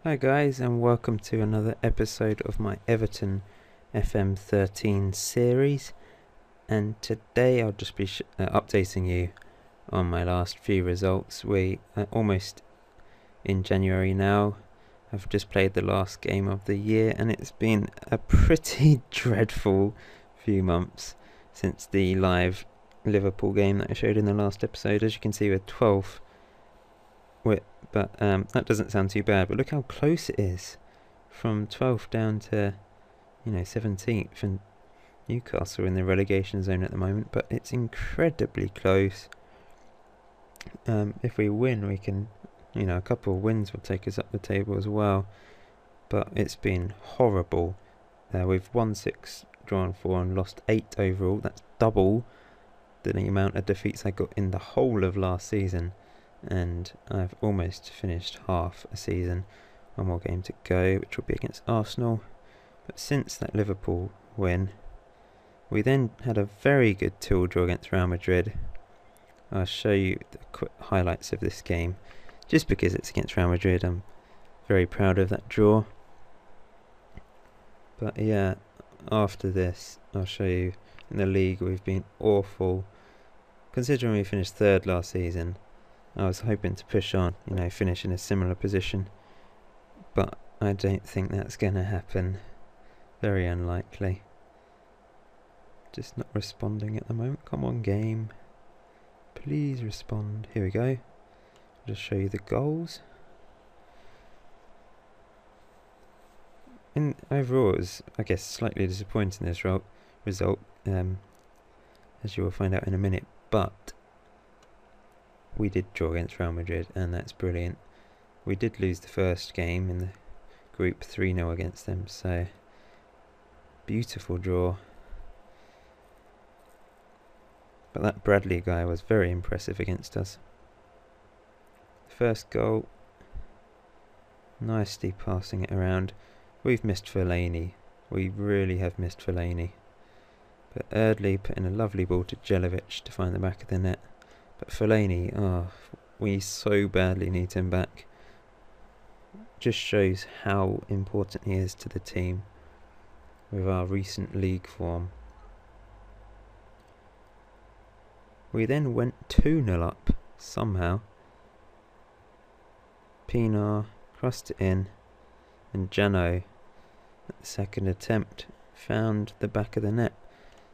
Hi guys, and welcome to another episode of my Everton FM13 series. And today I'll just be updating you on my last few results. We are almost in January now. I've just played the last game of the year, and it's been a pretty dreadful few months since the live Liverpool game that I showed in the last episode. As you can see, we're 12th. But that doesn't sound too bad. But look how close it is, from 12th down to 17th, and Newcastle in the relegation zone at the moment. But it's incredibly close. If we win, we can, a couple of wins will take us up the table as well. But it's been horrible. We've won 6, drawn 4, and lost 8 overall. That's double the amount of defeats I got in the whole of last season. And I've almost finished half a season. One more game to go, which will be against Arsenal. But since that Liverpool win, we then had a very good 2-2 draw against Real Madrid. I'll show you the quick highlights of this game, just because it's against Real Madrid. I'm very proud of that draw. But yeah, after this, I'll show you in the league we've been awful. Considering we finished 3rd last season, I was hoping to push on, finish in a similar position, but I don't think that's going to happen. Very unlikely. Just not responding at the moment. Come on, game. Please respond. Here we go. I'll just show you the goals. Overall, it was, I guess, slightly disappointing this result, as you will find out in a minute, but we did draw against Real Madrid, and that's brilliant. We did lose the first game in the group 3-0 against them, so beautiful draw. But that Bradley guy was very impressive against us. First goal, nicely passing it around. We've missed Fellaini. We really have missed Fellaini. But Erdley put in a lovely ball to Jelovic to find the back of the net. But Fellaini, we so badly need him back. Just shows how important he is to the team with our recent league form. We then went 2-0 up somehow. Pinar crossed it in, and Jano, at the second attempt, found the back of the net.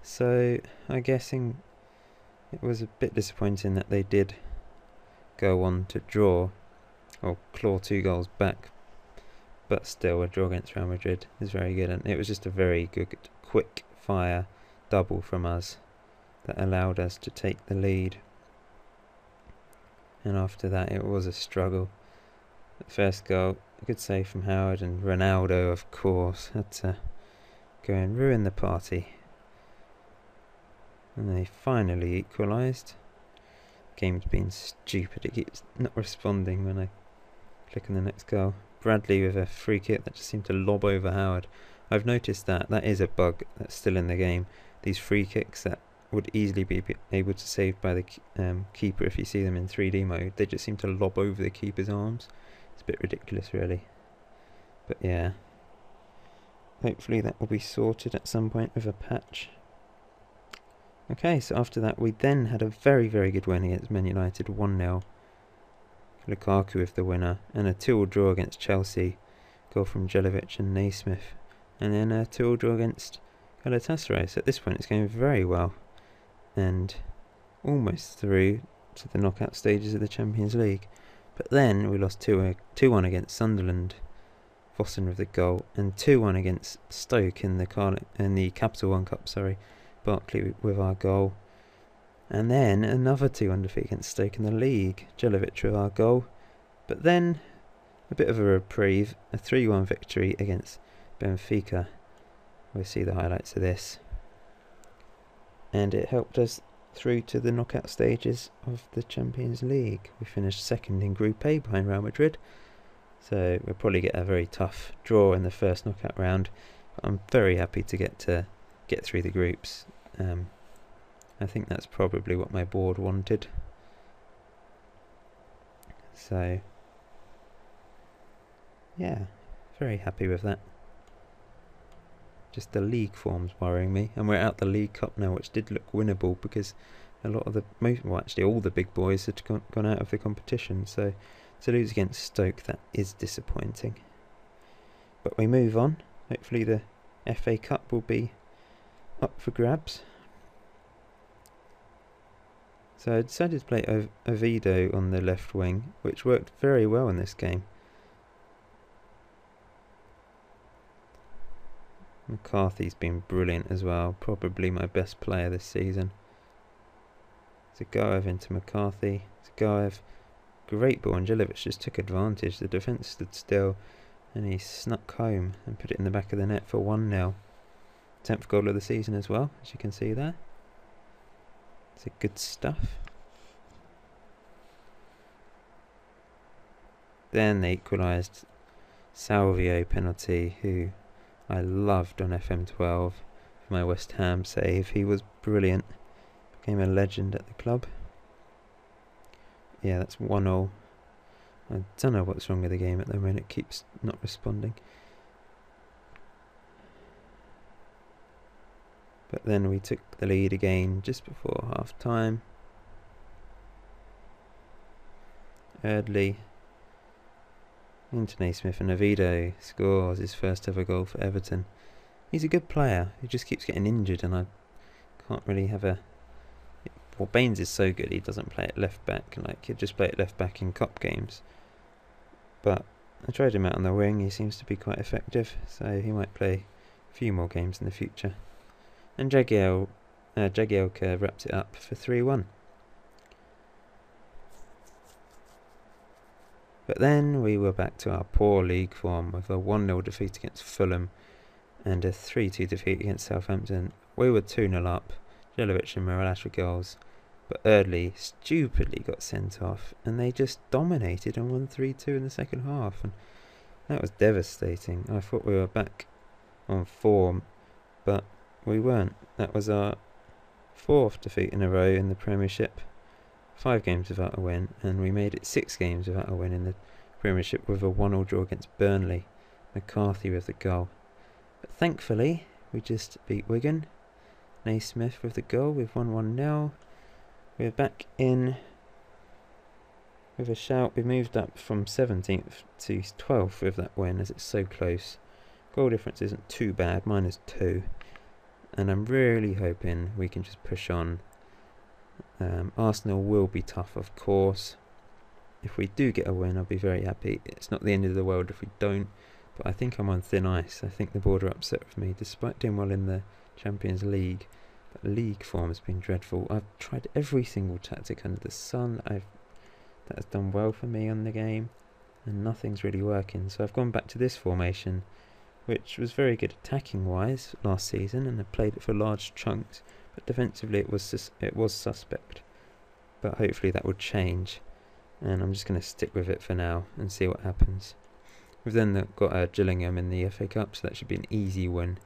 So I'm guessing it was a bit disappointing that they did go on to draw, or claw 2 goals back, but still a draw against Real Madrid is very good, and it was just a very good quick fire double from us that allowed us to take the lead. And after that it was a struggle. The first goal, a good save from Howard, and Ronaldo, of course, had to go and ruin the party. And they finally equalised. Game's been stupid. It keeps not responding when I click on the next goal. Bradley with a free kick that just seemed to lob over Howard. I've noticed that is a bug that's still in the game. These free kicks that would easily be able to save by the keeper if you see them in 3D mode, they just seem to lob over the keeper's arms. It's a bit ridiculous, really. But yeah, hopefully that will be sorted at some point with a patch. Okay, so after that we then had a very, very good win against Man United, 1-0. Lukaku with the winner, and a 2-2 draw against Chelsea, goal from Jelovic and Naismith, and then a 2-2 draw against Galatasaray. So at this point it's going very well, and almost through to the knockout stages of the Champions League. But then we lost 2-1 against Sunderland, Vossen with the goal, and 2-1 against Stoke in the Capital One Cup, Barkley with our goal. And then another 2-1 defeat against Stoke in the league, Jelovic with our goal. But then a bit of a reprieve, a 3-1 victory against Benfica. We'll see the highlights of this. And it helped us through to the knockout stages of the Champions League. We finished 2nd in Group A behind Real Madrid. So we'll probably get a very tough draw in the first knockout round. But I'm very happy to get through the groups. I think that's probably what my board wanted. So yeah, very happy with that. Just the league form's worrying me, and we're out the League Cup now, which did look winnable because a lot of the actually all the big boys had gone out of the competition. So to lose against Stoke, that is disappointing. But we move on. Hopefully the FA Cup will be up for grabs. So I decided to play Oviedo on the left wing, which worked very well in this game. McCarthy's been brilliant as well, probably my best player this season. Zagayev into McCarthy. Zagayev, great ball, and Jelic just took advantage. The defence stood still and he snuck home and put it in the back of the net for 1-0. 10th goal of the season as well, as you can see there. It's good stuff. Then they equalised. Salvio penalty, who I loved on FM12 for my West Ham save. He was brilliant. Became a legend at the club. Yeah, that's 1-0. I don't know what's wrong with the game at the moment. It keeps not responding. But then we took the lead again just before half time. Eardley into Naismith, and Oviedo scores his first ever goal for Everton. He's a good player. He just keeps getting injured, and I can't really have a... Well, Baines is so good, he doesn't play at left back. Like, he'd just play at left back in cup games. But I tried him out on the wing. He seems to be quite effective, so he might play a few more games in the future. And Jagielka wraps it up for 3-1. But then we were back to our poor league form with a 1-0 defeat against Fulham and a 3-2 defeat against Southampton. We were 2-0 up, Jelic and Morales with goals, but Eardley stupidly got sent off and they just dominated and won 3-2 in the second half, and that was devastating. I thought we were back on form, but we weren't. That was our 4th defeat in a row in the Premiership. 5 games without a win, and we made it 6 games without a win in the Premiership with a 1-1 draw against Burnley. McCarthy with the goal. But thankfully, we just beat Wigan. Naismith with the goal with 1-1-0. We're back in with a shout. We moved up from 17th to 12th with that win, as it's so close. Goal difference isn't too bad, -2. And I'm really hoping we can just push on. Arsenal will be tough, of course. If we do get a win, I'll be very happy. It's not the end of the world if we don't, but I think I'm on thin ice. I think the board are upset with me, despite doing well in the Champions League. But league form has been dreadful. I've tried every single tactic under the sun that has done well for me on the game, and nothing's really working. So I've gone back to this formation, which was very good attacking-wise last season, and I played it for large chunks. But defensively it was suspect. But hopefully that will change, and I'm just going to stick with it for now and see what happens. We've then got Gillingham in the FA Cup, so that should be an easy win.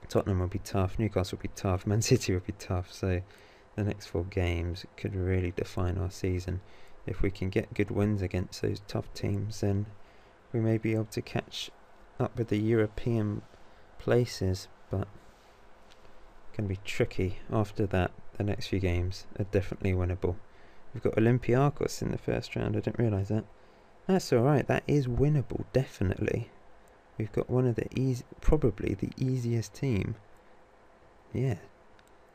Tottenham will be tough, Newcastle will be tough, Man City will be tough, so the next 4 games could really define our season. If we can get good wins against those tough teams, then we may be able to catch up with the European places, but going to be tricky. After that, the next few games are definitely winnable. We've got Olympiacos in the first round. I didn't realise that. That's alright, that is winnable, definitely. We've got one of the probably the easiest team. Yeah,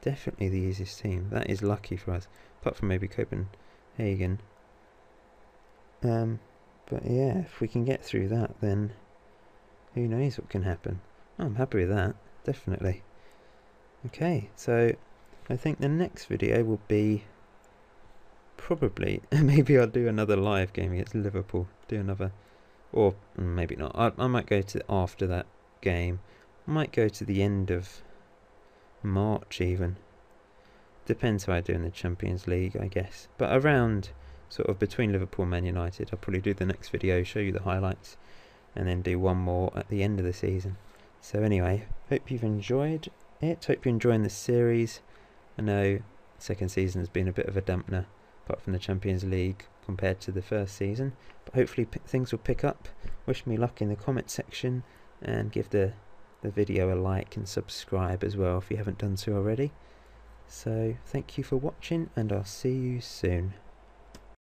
definitely the easiest team. That is lucky for us, apart from maybe Copenhagen. But yeah, if we can get through that, then who knows what can happen. I'm happy with that, definitely. Okay, so I think the next video will be probably, maybe I'll do another live game against Liverpool. Do another, or maybe not. I might go to after that game. I might go to the end of March even. Depends how I do in the Champions League, I guess. But around sort of between Liverpool and Man United, I'll probably do the next video, show you the highlights, and then do one more at the end of the season. So anyway, hope you've enjoyed it. Hope you're enjoying this series. I know second season has been a bit of a dampener, apart from the Champions League compared to the first season, but hopefully things will pick up wish me luck in the comment section, and give the video a like and subscribe as well if you haven't done so already. So thank you for watching, and I'll see you soon.